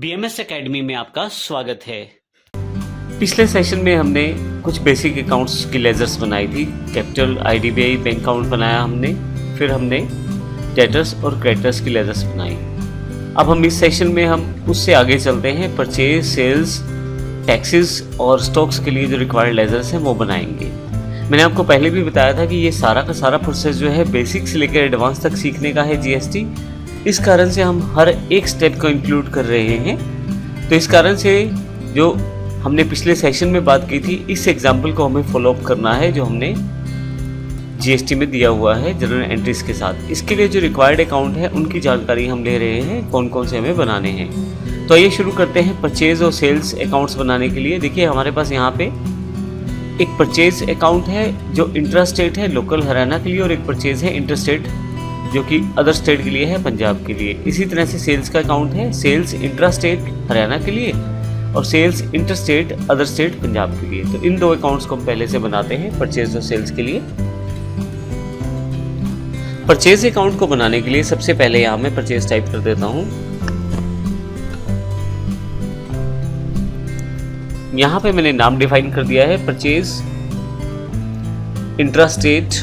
BMS academy में आपका स्वागत है। पिछले सेशन में हमने कुछ बेसिक अकाउंट्स की लेजर्स बनाई थी। कैपिटल आईडीबीआई बैंक अकाउंट बनाया हमने, फिर हमने डेटर्स और क्रेडिटर्स की लेजर्स बनाई। अब हम इस सेशन में हम उससे आगे चलते हैं, परचेज, सेल्स, टैक्सेस और स्टॉक्स के लिए जो रिक्वायर्ड लेजर्स हैं वो बनाएंगे। मैंने आपको पहले भी बताया था कि ये सारा का सारा प्रोसेस जो है बेसिक से लेकर एडवांस तक सीखने का है जीएसटी। इस कारण से हम हर एक स्टेप को इंक्लूड कर रहे हैं। तो इस कारण से जो हमने पिछले सेशन में बात की थी, इस एग्जाम्पल को हमें फॉलोअप करना है जो हमने जीएसटी में दिया हुआ है जनरल एंट्रीज के साथ। इसके लिए जो रिक्वायर्ड अकाउंट है उनकी जानकारी हम ले रहे हैं, कौन कौन से हमें बनाने हैं। तो आइए शुरू करते हैं परचेज और सेल्स अकाउंट्स बनाने के लिए। देखिए हमारे पास यहाँ पे एक परचेज अकाउंट है जो इंट्रा स्टेट है, लोकल हरियाणा के लिए, और एक परचेज है इंटर स्टेट जो कि अदर स्टेट के लिए है, पंजाब के लिए। इसी तरह से सेल्स का अकाउंट है, सेल्स इंट्रा स्टेट हरियाणा के लिए और sales inter state other state Punjab के लिए। तो इन दो अकाउंट्स को हम पहले से बनाते हैं परचेज और सेल्स के लिए। परचेज अकाउंट को बनाने के लिए सबसे पहले यहाँ मैं परचेज टाइप कर देता हूँ। यहाँ पे मैंने नाम डिफाइन कर दिया है परचेज इंट्रा स्टेट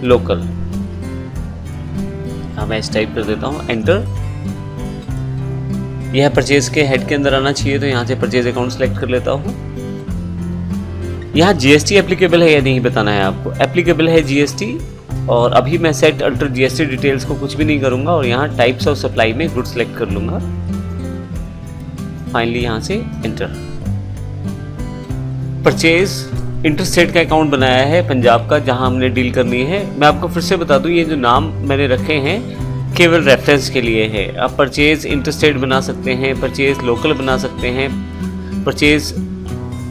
लोकल। मैं इस टाइप कर देता हूँ, एंटर। यह परचेज के हेड के अंदर आना चाहिए, तो यहाँ से परचेज अकाउंट सेलेक्ट कर लेता हूँ। यहाँ जीएसटी एप्लीकेबल है या नहीं बताना है आपको। एप्लीकेबल है जीएसटी, और अभी मैं सेट अल्टर जीएसटी डिटेल्स को कुछ भी नहीं करूँगा और यहाँ टाइप्स ऑफ सप्लाई में गुड सेलेक्ट कर लूँगा। फाइनली यहाँ से एंटर। परचेज इंटर स्टेट का अकाउंट बनाया है पंजाब का, जहां हमने डील करनी है। मैं आपको फिर से बता दूं, ये जो नाम मैंने रखे हैं केवल रेफरेंस के लिए है। आप परचेज इंटर स्टेट बना सकते हैं, परचेज लोकल बना सकते हैं, purchase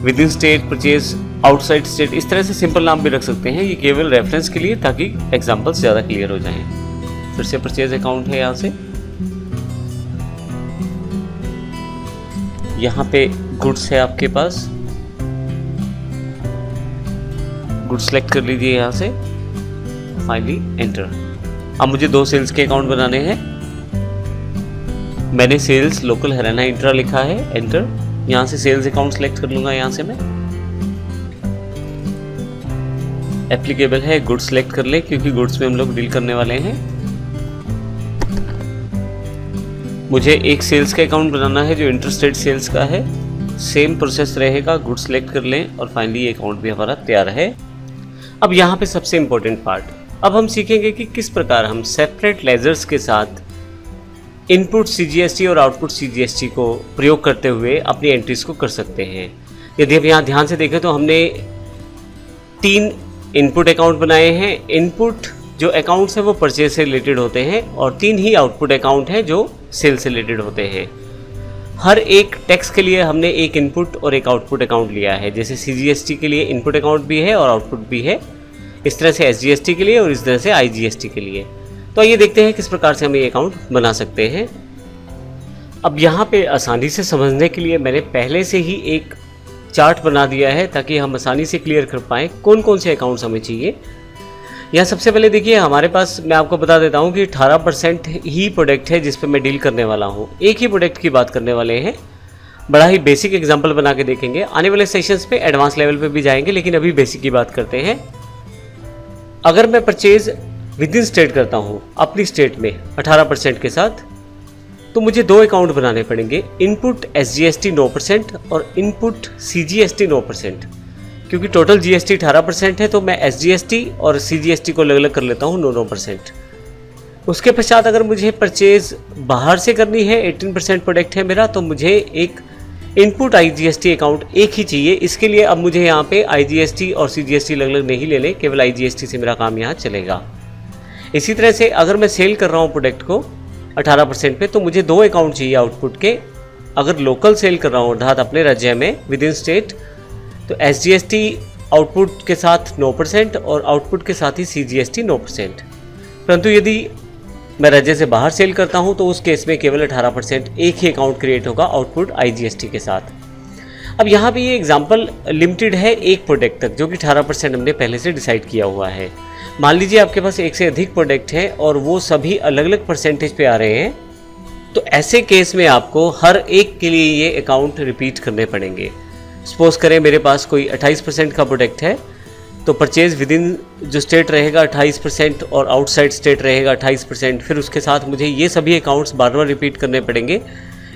with in state, purchase outside state, इस तरह से सिंपल नाम भी रख सकते हैं। ये केवल रेफरेंस के लिए, ताकि एग्जाम्पल्स ज़्यादा क्लियर हो जाएं। फिर से परचेज अकाउंट है, यहाँ से यहाँ पे गुड्स है आपके पास, गुड सेलेक्ट कर लीजिए यहाँ से, फाइनली एंटर। अब मुझे दो सेल्स के अकाउंट बनाने हैं। मैंने सेल्स लोकल हरियाणा इंट्रा लिखा है, एंटर। यहाँ से सेल्स अकाउंट सेलेक्ट कर लूंगा। यहाँ से मैं एप्लीकेबल है, गुड्स सेलेक्ट कर ले, क्योंकि गुड्स में हम लोग डील करने वाले हैं। मुझे एक सेल्स का अकाउंट बनाना है जो इंटर स्टेट सेल्स का है। सेम प्रोसेस रहेगा, गुड सेलेक्ट कर लें और फाइनली ये अकाउंट भी हमारा तैयार है। अब यहाँ पे सबसे इम्पोर्टेंट पार्ट, अब हम सीखेंगे कि किस प्रकार हम सेपरेट लेजर्स के साथ इनपुट सीजीएसटी और आउटपुट सीजीएसटी को प्रयोग करते हुए अपनी एंट्रीज को कर सकते हैं। यदि आप यहाँ ध्यान से देखें तो हमने 3 इनपुट अकाउंट बनाए हैं। इनपुट जो अकाउंट्स हैं वो परचेज से रिलेटेड होते हैं और 3 ही आउटपुट अकाउंट हैं जो सेल से रिलेटेड होते हैं। हर एक टैक्स के लिए हमने एक इनपुट और एक आउटपुट अकाउंट लिया है। जैसे सीजीएसटी के लिए इनपुट अकाउंट भी है और आउटपुट भी है, इस तरह से एसजीएसटी के लिए और इस तरह से आईजीएसटी के लिए। तो आइए देखते हैं किस प्रकार से हम ये अकाउंट बना सकते हैं। अब यहाँ पे आसानी से समझने के लिए मैंने पहले से ही एक चार्ट बना दिया है, ताकि हम आसानी से क्लियर कर पाएँ कौन कौन से अकाउंट्स हमें चाहिए। यहाँ सबसे पहले देखिए हमारे पास, मैं आपको बता देता हूँ कि 18% ही प्रोडक्ट है जिस पे मैं डील करने वाला हूँ। एक ही प्रोडक्ट की बात करने वाले हैं। बड़ा ही बेसिक एग्जांपल बना के देखेंगे। आने वाले सेशंस पे एडवांस लेवल पे भी जाएंगे, लेकिन अभी बेसिक की बात करते हैं। अगर मैं परचेज विद इन स्टेट करता हूँ अपनी स्टेट में 18% के साथ, तो मुझे 2 अकाउंट बनाने पड़ेंगे। इनपुट एसजीएसटी 9% और इनपुट सीजीएसटी 9%। क्योंकि टोटल जीएसटी 18% है, तो मैं एसजीएसटी और सीजीएसटी को अलग अलग कर लेता हूँ 9%। उसके पश्चात अगर मुझे परचेज बाहर से करनी है, 18% प्रोडक्ट है मेरा, तो मुझे एक इनपुट आईजीएसटी अकाउंट एक ही चाहिए। इसके लिए अब मुझे यहाँ पे आईजीएसटी और सीजीएसटी अलग अलग नहीं लेने, केवल आईजीएसटी से मेरा काम यहाँ चलेगा। इसी तरह से अगर मैं सेल कर रहा हूँ प्रोडक्ट को 18% पे, तो मुझे 2 अकाउंट चाहिए आउटपुट के। अगर लोकल सेल कर रहा हूँ अर्थात अपने राज्य में विद इन स्टेट, तो एसजीएसटी आउटपुट के साथ 9% और आउटपुट के साथ ही सीजीएसटी 9%। परंतु यदि मैं राज्य से बाहर सेल करता हूं तो उस केस में केवल 18% एक ही अकाउंट क्रिएट होगा आउटपुट आईजीएसटी के साथ। अब यहाँ भी ये एग्जांपल लिमिटेड है एक प्रोडक्ट तक, जो कि 18% हमने पहले से डिसाइड किया हुआ है। मान लीजिए आपके पास एक से अधिक प्रोडक्ट हैं और वो सभी अलग अलग परसेंटेज पे आ रहे हैं, तो ऐसे केस में आपको हर एक के लिए ये अकाउंट रिपीट करने पड़ेंगे। सपोज करें मेरे पास कोई 28% का प्रोडक्ट है, तो परचेज विद इन जो स्टेट रहेगा 28% और आउटसाइड स्टेट रहेगा 28%। फिर उसके साथ मुझे ये सभी अकाउंट्स बार बार रिपीट करने पड़ेंगे।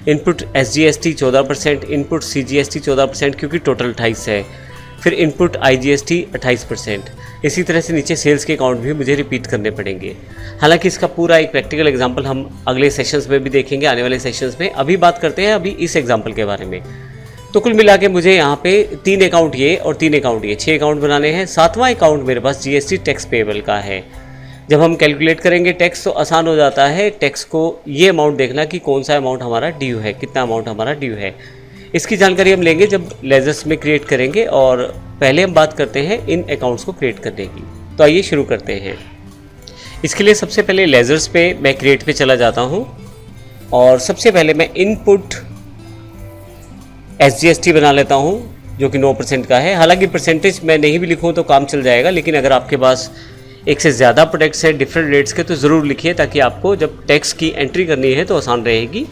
इनपुट SGST 14%, इनपुट CGST 14% क्योंकि टोटल 28 है, फिर इनपुट IGST 28%। इसी तरह से नीचे सेल्स के अकाउंट भी मुझे रिपीट करने पड़ेंगे। हालांकि इसका पूरा एक प्रैक्टिकल एग्जांपल हम अगले सेशंस में भी देखेंगे, आने वाले सेशंस में। अभी बात करते हैं अभी इस एग्जांपल के बारे में। तो कुल मिला के मुझे यहाँ पे 3 अकाउंट ये और 3 अकाउंट ये, 6 अकाउंट बनाने हैं। 7वां अकाउंट मेरे पास GST टैक्स पेएबल का है। जब हम कैलकुलेट करेंगे टैक्स तो आसान हो जाता है टैक्स को ये अमाउंट देखना कि कौन सा अमाउंट हमारा ड्यू है, कितना अमाउंट हमारा ड्यू है। इसकी जानकारी हम लेंगे जब लेजर्स में क्रिएट करेंगे, और पहले हम बात करते हैं इन अकाउंट्स को क्रिएट करने की। तो आइए शुरू करते हैं। इसके लिए सबसे पहले लेजर्स पे मैं क्रिएट पे चला जाता हूँ, और सबसे पहले मैं इनपुट SGST बना लेता हूँ जो कि 9% का है। हालांकि परसेंटेज मैं नहीं भी लिखूँ तो काम चल जाएगा, लेकिन अगर आपके पास एक से ज़्यादा प्रोडक्ट्स हैं डिफरेंट रेट्स के तो ज़रूर लिखिए, ताकि आपको जब टैक्स की एंट्री करनी है तो आसान रहेगी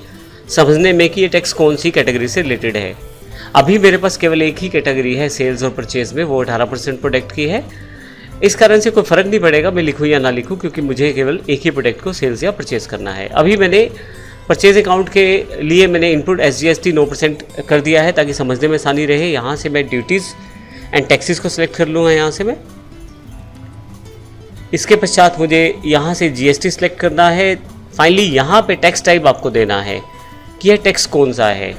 समझने में कि ये टैक्स कौन सी कैटेगरी से रिलेटेड है। अभी मेरे पास केवल एक ही कैटेगरी है सेल्स और परचेज में, वो 18% प्रोडक्ट की है। इस कारण से कोई फ़र्क नहीं पड़ेगा मैं लिखूँ या ना लिखूँ, क्योंकि मुझे केवल एक ही प्रोडक्ट को सेल्स या परचेज करना है। अभी मैंने परचेज अकाउंट के लिए मैंने इनपुट SGST 9% कर दिया है ताकि समझने में आसानी रहे। यहाँ से मैं ड्यूटीज़ एंड टैक्सेस को सिलेक्ट कर लूँगा यहाँ से मैं। इसके पश्चात मुझे यहाँ से GST सिलेक्ट करना है। फाइनली यहाँ पे टैक्स टाइप आपको देना है कि यह टैक्स कौन सा है।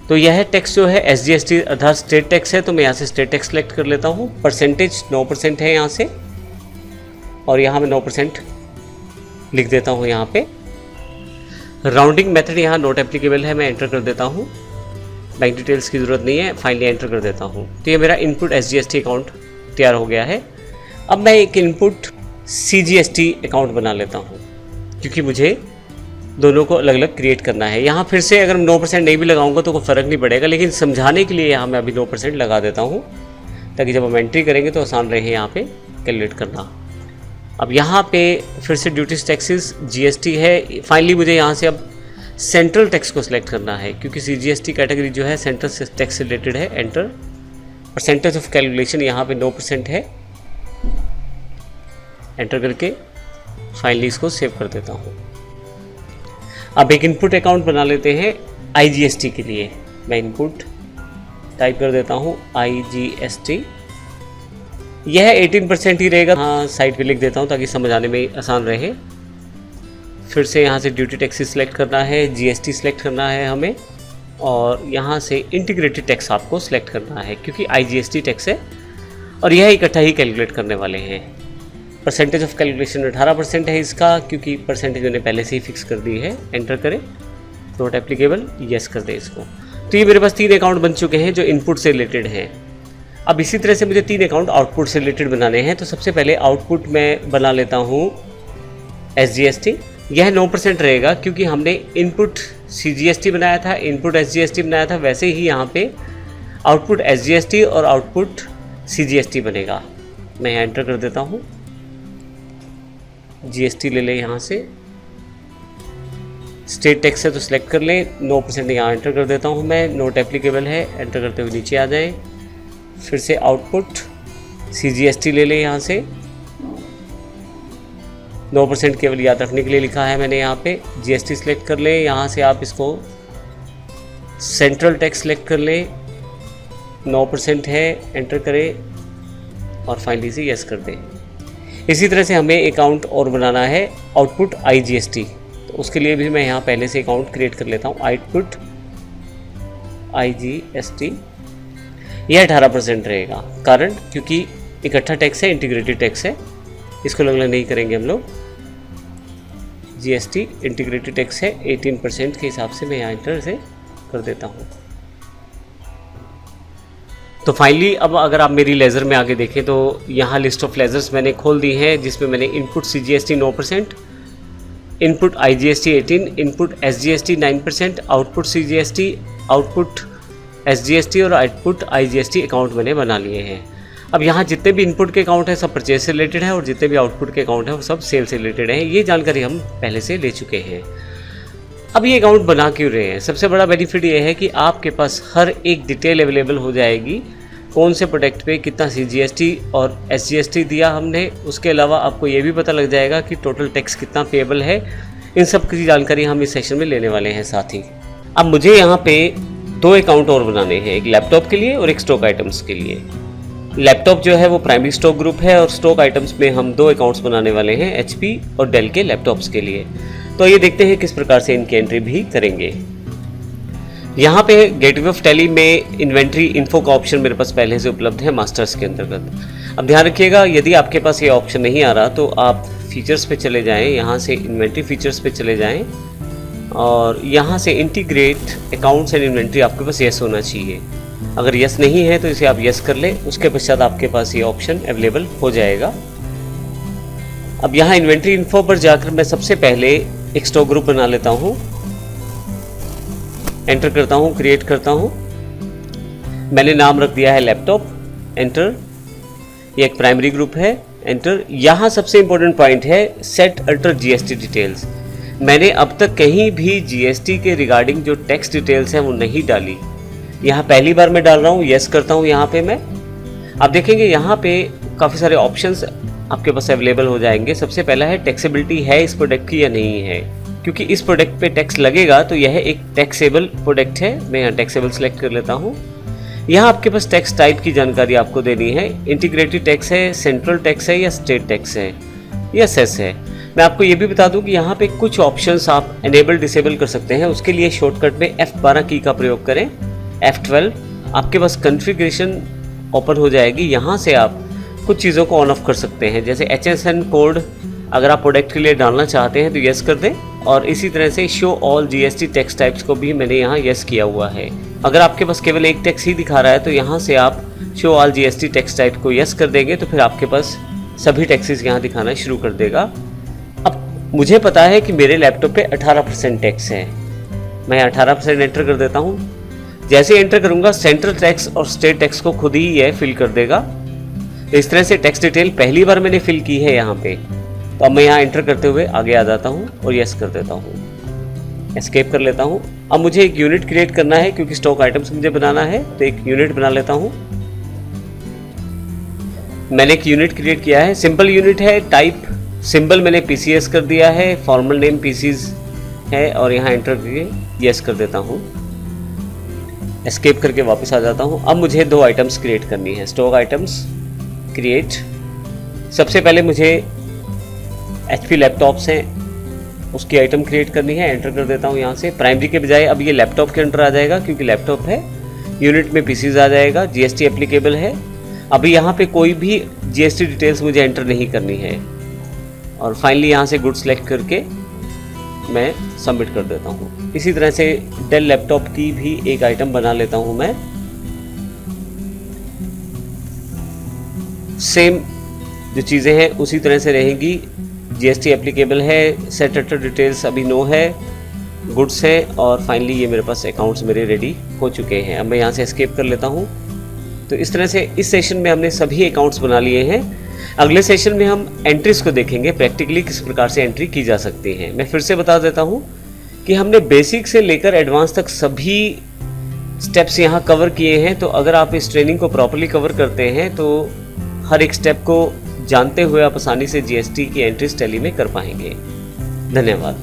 तो यह टैक्स जो है SGST अर्थात स्टेट टैक्स है, तो मैं यहाँ से स्टेट टैक्स सेलेक्ट कर लेता हूँ। परसेंटेज 9% है यहाँ से, और यहाँ मैं 9% लिख देता हूँ। यहाँ पे राउंडिंग मेथड यहाँ नॉट एप्लीकेबल है, मैं एंटर कर देता हूँ। बैंक डिटेल्स की ज़रूरत नहीं है, फाइनली एंटर कर देता हूँ। तो ये मेरा इनपुट SGST अकाउंट तैयार हो गया है। अब मैं एक इनपुट CGST अकाउंट बना लेता हूँ, क्योंकि मुझे दोनों को अलग अलग क्रिएट करना है। यहाँ फिर से अगर मैं 9% नहीं भी लगाऊंगा तो कोई फ़र्क नहीं पड़ेगा, लेकिन समझाने के लिए यहाँ मैं अभी 9% लगा देता हूँ, ताकि जब हम एंट्री करेंगे तो आसान रहे यहाँ पे कैलकुलेट करना। अब यहाँ पे फिर से ड्यूटीज टैक्सेस GST है। फाइनली मुझे यहाँ से अब सेंट्रल टैक्स को सिलेक्ट करना है, क्योंकि CGST कैटेगरी जो है सेंट्रल टैक्स से रिलेटेड है। एंटर। परसेंटेज ऑफ कैलकुलेशन यहाँ पे 9% है, एंटर करके फाइनली इसको सेव कर देता हूँ। अब एक इनपुट अकाउंट बना लेते हैं IGST के लिए। मैं इनपुट टाइप कर देता हूँ IGST। यह 18% ही रहेगा, हाँ साइड पे लिख देता हूँ ताकि समझ आने में आसान रहे। फिर से यहाँ से ड्यूटी टैक्सेस सिलेक्ट करना है, GST सिलेक्ट करना है हमें, और यहाँ से इंटीग्रेटेड टैक्स आपको सिलेक्ट करना है, क्योंकि IGST टैक्स है और यह इकट्ठा ही कैलकुलेट करने वाले हैं। परसेंटेज ऑफ कैलकुलेशन 18% है इसका, क्योंकि परसेंटेज मैंने पहले से ही फिक्स कर दी है। एंटर करें, नॉट एप्लीकेबल, यस कर दें इसको। तो ये मेरे पास 3 अकाउंट बन चुके हैं जो इनपुट से रिलेटेड हैं। अब इसी तरह से मुझे 3 अकाउंट आउटपुट से रिलेटेड बनाने हैं। तो सबसे पहले आउटपुट मैं बना लेता हूँ SGST। यह 9% रहेगा, क्योंकि हमने इनपुट CGST बनाया था, इनपुट SGST बनाया था, वैसे ही यहाँ पे आउटपुट SGST और आउटपुट CGST बनेगा। मैं यहाँ एंटर कर देता हूँ। GST ले लें यहाँ से, स्टेट टैक्स है तो सिलेक्ट कर लें, 9% यहाँ एंटर कर देता हूँ मैं। नोट एप्लीकेबल है, एंटर करते हुए नीचे आ जाएं। फिर से आउटपुट CGST ले लें यहाँ से, 9% केवल याद रखने के लिए लिखा है मैंने यहाँ पे। GST सिलेक्ट कर लें, यहाँ से आप इसको सेंट्रल टैक्स सिलेक्ट कर लें, 9% है, एंटर करें और फाइनली से यस कर दें। इसी तरह से हमें अकाउंट और बनाना है आउटपुट IGST, तो उसके लिए भी मैं यहाँ पहले से अकाउंट क्रिएट कर लेता हूँ। आउटपुट IGST, यह 18% रहेगा, कारण क्योंकि इकट्ठा टैक्स है, इंटीग्रेटेड टैक्स है, इसको अलग अलग नहीं करेंगे हम लोग। GST इंटीग्रेटेड टैक्स है 18% के हिसाब से मैं यहाँ एंटर से कर देता हूँ। तो फाइनली अब अगर आप मेरी लेज़र में आगे देखें तो यहाँ लिस्ट ऑफ लेज़र्स मैंने खोल दी है, जिसमें मैंने input CGST 9%, input IGST 18, input SGST 9%, output CGST, output SGST और आउटपुट IGST अकाउंट मैंने बना लिए हैं। अब यहाँ जितने भी इनपुट के अकाउंट हैं सब परचेज से रिलेटेड है, और जितने भी आउटपुट के अकाउंट हैं वो सब सेल से रिलेटेड हैं। ये जानकारी हम पहले से ले चुके हैं। अब ये अकाउंट बना क्यों रहे हैं? सबसे बड़ा बेनिफिट ये है कि आपके पास हर एक डिटेल अवेलेबल हो जाएगी, कौन से प्रोडक्ट पे कितना CGST और SGST दिया हमने। उसके अलावा आपको ये भी पता लग जाएगा कि टोटल टैक्स कितना पेएबल है। इन सब की जानकारी हम इस सेशन में लेने वाले हैं साथ ही। अब मुझे यहाँ पे 2 अकाउंट और बनाने हैं, एक लैपटॉप के लिए और एक स्टॉक आइटम्स के लिए। लैपटॉप जो है वो प्राइमरी स्टॉक ग्रुप है और स्टॉक आइटम्स में हम 2 अकाउंट्स बनाने वाले हैं HP और डेल के लैपटॉप्स के लिए। तो ये देखते हैं किस प्रकार से इनकी एंट्री भी करेंगे। यहाँ पे गेटवे ऑफ टैली में इन्वेंट्री इन्फो का ऑप्शन मेरे पास पहले से उपलब्ध है मास्टर्स के अंतर्गत। अब ध्यान रखिएगा, यदि आपके पास ये ऑप्शन नहीं आ रहा तो आप फीचर्स पे चले जाएं, यहाँ से इन्वेंट्री फीचर्स पे चले जाएं और यहाँ से इंटीग्रेट अकाउंट्स एंड इन्वेंट्री आपके पास यस होना चाहिए। अगर यस नहीं है तो इसे आप यस कर लें, उसके पश्चात आपके पास ये ऑप्शन अवेलेबल हो जाएगा। अब यहाँ इन्वेंट्री इन्फो पर जाकर मैं सबसे पहले एक स्टॉक ग्रुप बना लेता हूँ, एंटर करता हूँ, क्रिएट करता हूँ। मैंने नाम रख दिया है लैपटॉप, एंटर। ये एक प्राइमरी ग्रुप है, एंटर। यहाँ सबसे इंपॉर्टेंट पॉइंट है सेट अल्टर GST डिटेल्स। मैंने अब तक कहीं भी GST के रिगार्डिंग जो टैक्स डिटेल्स हैं वो नहीं डाली। यहाँ पहली बार मैं डाल रहा हूँ, यस करता हूँ यहाँ पे मैं। आप देखेंगे यहाँ पे काफ़ी सारे ऑप्शंस आपके पास अवेलेबल हो जाएंगे। सबसे पहला है टैक्सेबिलिटी है इस प्रोडक्ट की या नहीं है, क्योंकि इस प्रोडक्ट पे टैक्स लगेगा तो यह एक टैक्सेबल प्रोडक्ट है। मैं यहाँ टैक्सेबल सेलेक्ट कर लेता हूँ। यहाँ आपके पास टैक्स टाइप की जानकारी आपको देनी है, इंटीग्रेटेड टैक्स है, सेंट्रल टैक्स है या स्टेट टैक्स है या सेस है। मैं आपको ये भी बता दूं कि यहाँ पे कुछ ऑप्शंस आप एनेबल डिसेबल कर सकते हैं। उसके लिए शॉर्टकट में F12 की का प्रयोग करें, F12। आपके पास कॉन्फ़िगरेशन ओपन हो जाएगी, यहाँ से आप कुछ चीज़ों को ऑन ऑफ कर सकते हैं। जैसे HSN कोड अगर आप प्रोडक्ट के लिए डालना चाहते हैं तो यस कर दें, और इसी तरह से show all GST tax types को भी मैंने यहाँ यस किया हुआ है। अगर आपके पास केवल एक टैक्स ही दिखा रहा है तो यहाँ से आप show all GST tax type को यस कर देंगे तो फिर आपके पास सभी टैक्सेस यहाँ दिखाना शुरू कर देगा। अब मुझे पता है कि मेरे लैपटॉप पे 18% टैक्स है, मैं 18% एंटर कर देता हूँ। जैसे एंटर करूँगा सेंट्रल टैक्स और स्टेट टैक्स को खुद ही यह फिल कर देगा। तो इस तरह से टैक्स डिटेल पहली बार मैंने फिल की है यहाँ पे। तो अब मैं यहाँ एंटर करते हुए आगे आ जाता हूँ और यस कर देता हूँ, एस्केप कर लेता हूँ। अब मुझे एक यूनिट क्रिएट करना है क्योंकि स्टॉक आइटम्स मुझे बनाना है, तो एक यूनिट बना लेता हूँ। मैंने एक यूनिट क्रिएट किया है, सिंपल यूनिट है। टाइप सिंबल मैंने PCS कर दिया है, फॉर्मल नेम PCs है और यहाँ एंटर करके यस कर देता हूँ, एस्केप करके वापस आ जाता हूँ। अब मुझे 2 आइटम्स क्रिएट करनी है, स्टॉक आइटम्स क्रिएट। सबसे पहले मुझे HP लैपटॉप्स हैं उसकी आइटम क्रिएट करनी है, एंटर कर देता हूँ यहाँ से। प्राइमरी के बजाय अब ये लैपटॉप के अंडर आ जाएगा क्योंकि लैपटॉप है। यूनिट में PCs आ जाएगा, GST एप्लीकेबल है। अभी यहाँ पे कोई भी GST डिटेल्स मुझे एंटर नहीं करनी है। और फाइनली यहाँ से गुड सेलेक्ट करके मैं सबमिट कर देता हूँ। इसी तरह से डेल लैपटॉप की भी एक आइटम बना लेता हूँ मैं। सेम जो चीज़ें हैं उसी तरह से रहेंगी। GST एप्लीकेबल है, सेट अल्टर डिटेल्स अभी नो है, गुड्स है, और फाइनली ये मेरे पास अकाउंट्स मेरे रेडी हो चुके हैं। अब मैं यहाँ से एस्केप कर लेता हूँ। तो इस तरह से इस सेशन में हमने सभी अकाउंट्स बना लिए हैं। अगले सेशन में हम एंट्रीज को देखेंगे, प्रैक्टिकली किस प्रकार से एंट्री की जा सकती है। मैं फिर से बता देता हूँ कि हमने बेसिक से लेकर एडवांस तक सभी स्टेप्स यहाँ कवर किए हैं। तो अगर आप इस ट्रेनिंग को प्रॉपर्ली कवर करते हैं तो हर एक स्टेप को जानते हुए आप आसानी से GST की एंट्रीज टैली में कर पाएंगे। धन्यवाद।